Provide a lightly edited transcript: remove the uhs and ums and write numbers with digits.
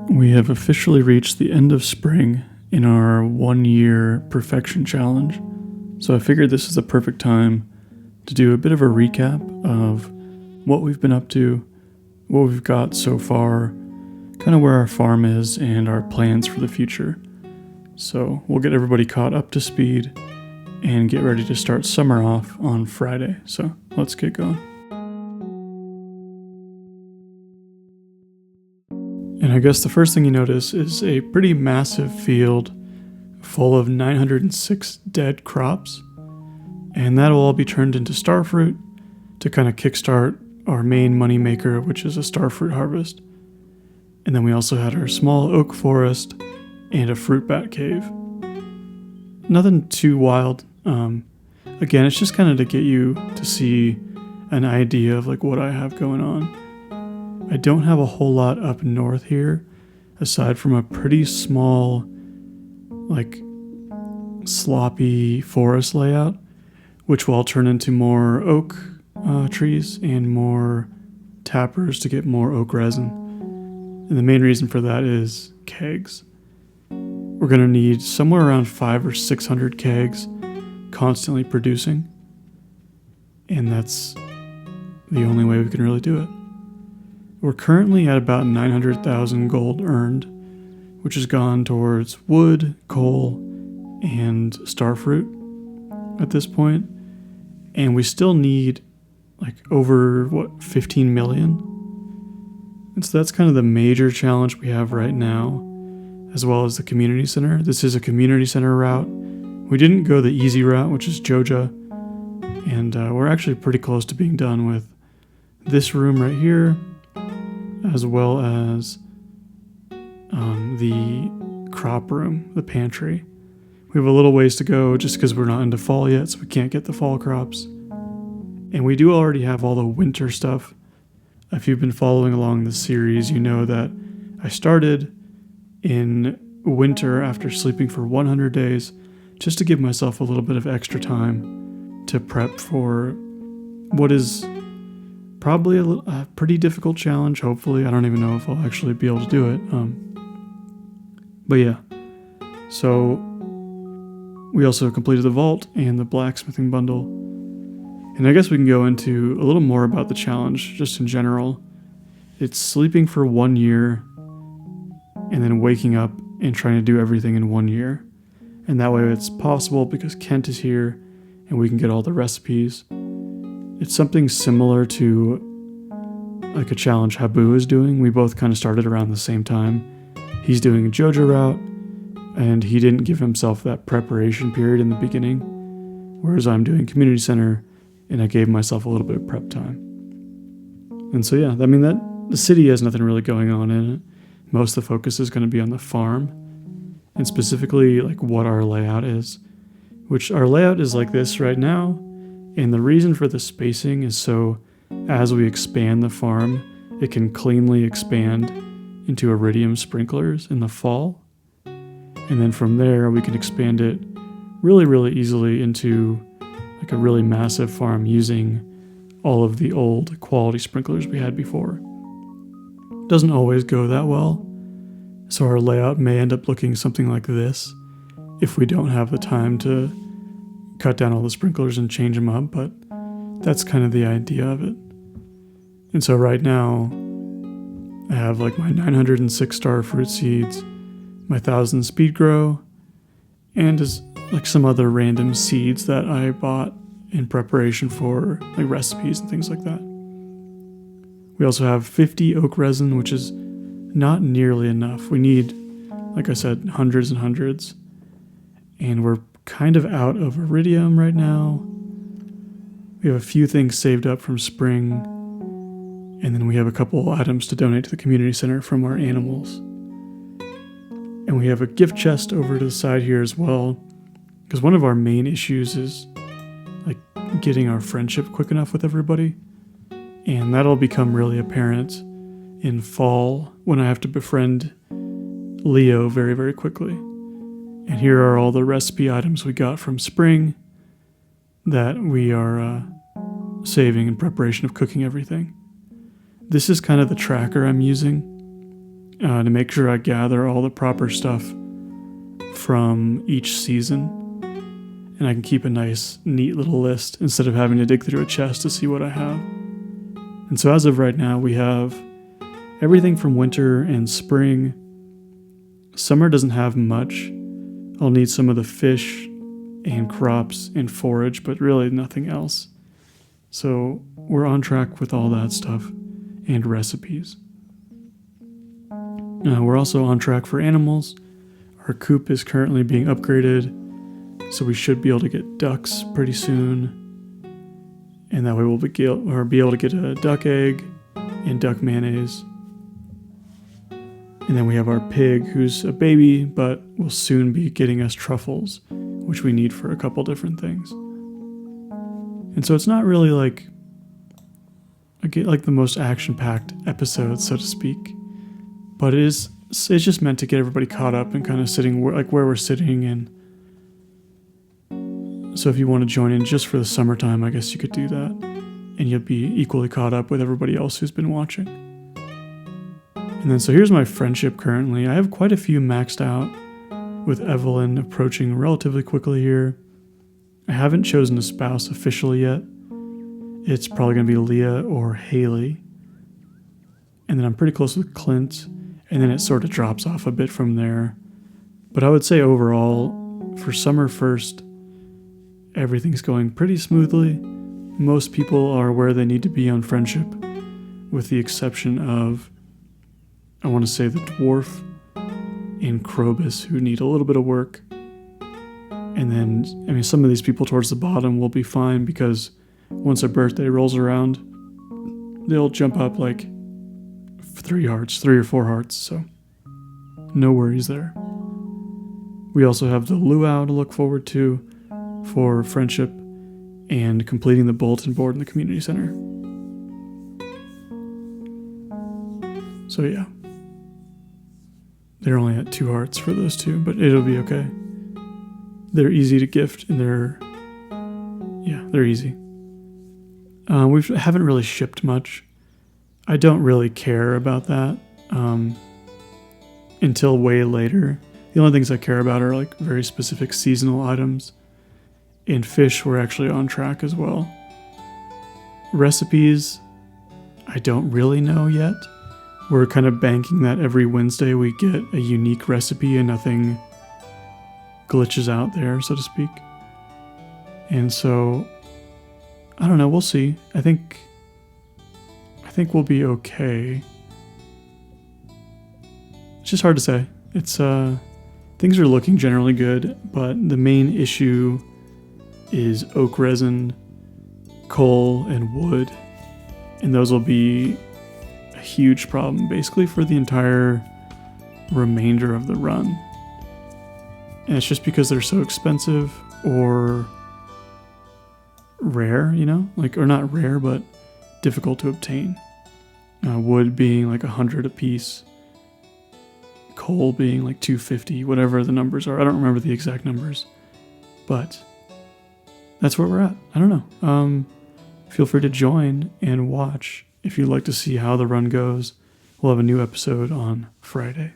We have officially reached the end of spring in our 1-year perfection challenge, so I figured this is the perfect time to do a bit of a recap of what we've been up to, what we've got so far, kind of where our farm is, and our plans for the future. So we'll get everybody caught up to speed and get ready to start summer off on Friday. So let's get going. And I guess the first thing you notice is a pretty massive field full of 906 dead crops. And that'll all be turned into starfruit to kind of kickstart our main money maker, which is a starfruit harvest. And then we also had our small oak forest and a fruit bat cave. Nothing too wild. Again, it's just kind of to get you to see an idea of like what I have going on. I don't have a whole lot up north here, aside from a pretty small, like, sloppy forest layout, which will turn into more oak trees and more tappers to get more oak resin. And the main reason for that is kegs. We're going to need somewhere around 500 or 600 kegs constantly producing, and that's the only way we can really do it. We're currently at about 900,000 gold earned, which has gone towards wood, coal, and starfruit at this point. And we still need like over, 15 million? And so that's kind of the major challenge we have right now, as well as the community center. This is a community center route. We didn't go the easy route, which is Joja, and we're actually pretty close to being done with this room right here, as well as the crop room, the pantry. We have a little ways to go just because we're not into fall yet, so we can't get the fall crops. And we do already have all the winter stuff. If you've been following along the series, you know that I started in winter after sleeping for 100 days just to give myself a little bit of extra time to prep for what is probably a pretty difficult challenge, hopefully. I don't even know if I'll actually be able to do it. But yeah. So we also completed the vault and the blacksmithing bundle. And I guess we can go into a little more about the challenge, just in general. It's sleeping for 1 year and then waking up and trying to do everything in 1 year. And that way it's possible because Kent is here and we can get all the recipes. It's something similar to like a challenge Habu is doing. We both kind of started around the same time. He's doing a Joja route, and he didn't give himself that preparation period in the beginning, whereas I'm doing community center, and I gave myself a little bit of prep time. And so yeah, I mean, that the city has nothing really going on in it. Most of the focus is going to be on the farm, and specifically like what our layout is, which our layout is like this right now. And the reason for the spacing is so as we expand the farm, it can cleanly expand into iridium sprinklers in the fall. And then from there, we can expand it really, really easily into like a really massive farm using all of the old quality sprinklers we had before. Doesn't always go that well, so our layout may end up looking something like this if we don't have the time to cut down all the sprinklers and change them up, but that's kind of the idea of it. And so right now, I have like my 906 starfruit seeds, my 1,000 speed grow, and just like some other random seeds that I bought in preparation for like recipes and things like that. We also have 50 oak resin, which is not nearly enough. We need, like I said, hundreds and hundreds, and we're kind of out of iridium right now. We have a few things saved up from spring, and then we have a couple items to donate to the community center from our animals. And we have a gift chest over to the side here as well, because one of our main issues is like getting our friendship quick enough with everybody, and that'll become really apparent in fall when I have to befriend Leo very, very quickly. And here are all the recipe items we got from spring that we are saving in preparation of cooking everything. This is kind of the tracker I'm using, to make sure I gather all the proper stuff from each season, and I can keep a nice, neat little list instead of having to dig through a chest to see what I have. And so as of right now, we have everything from winter and spring. Summer doesn't have much. I'll need some of the fish and crops and forage, but really nothing else. So we're on track with all that stuff and recipes. We're also on track for animals. Our coop is currently being upgraded, so we should be able to get ducks pretty soon. And that way we'll be able to get a duck egg and duck mayonnaise. And then we have our pig, who's a baby, but will soon be getting us truffles, which we need for a couple different things. And so it's not really like the most action-packed episode, so to speak. But it's just meant to get everybody caught up and kind of sitting where we're sitting. And so if you want to join in just for the summertime, I guess you could do that. And you'll be equally caught up with everybody else who's been watching. And then so here's my friendship currently. I have quite a few maxed out, with Evelyn approaching relatively quickly here. I haven't chosen a spouse officially yet. It's probably going to be Leah or Haley. And then I'm pretty close with Clint. And then it sort of drops off a bit from there. But I would say overall, for summer first, everything's going pretty smoothly. Most people are where they need to be on friendship, with the exception of, I want to say, the dwarf and Krobus, who need a little bit of work. And then, some of these people towards the bottom will be fine, because once a birthday rolls around, they'll jump up like 3 or 4 hearts, so no worries there. We also have the luau to look forward to for friendship and completing the bulletin board in the community center. So yeah, they're only at 2 hearts for those two, but it'll be okay. They're easy to gift, and they're easy. We haven't really shipped much. I don't really care about that until way later. The only things I care about are like very specific seasonal items. And fish, we're actually on track as well. Recipes, I don't really know yet. We're kind of banking that every Wednesday we get a unique recipe and nothing glitches out there, so to speak. And so, I don't know, we'll see. I think we'll be okay. It's just hard to say. It's things are looking generally good, but the main issue is oak resin, coal, and wood. And those will be a huge problem basically for the entire remainder of the run. And it's just because they're so expensive or rare, or not rare, but difficult to obtain. Wood being like 100 a piece, coal being like 250, whatever the numbers are. I don't remember the exact numbers, but that's where we're at. I don't know. Feel free to join and watch if you'd like to see how the run goes. We'll have a new episode on Friday.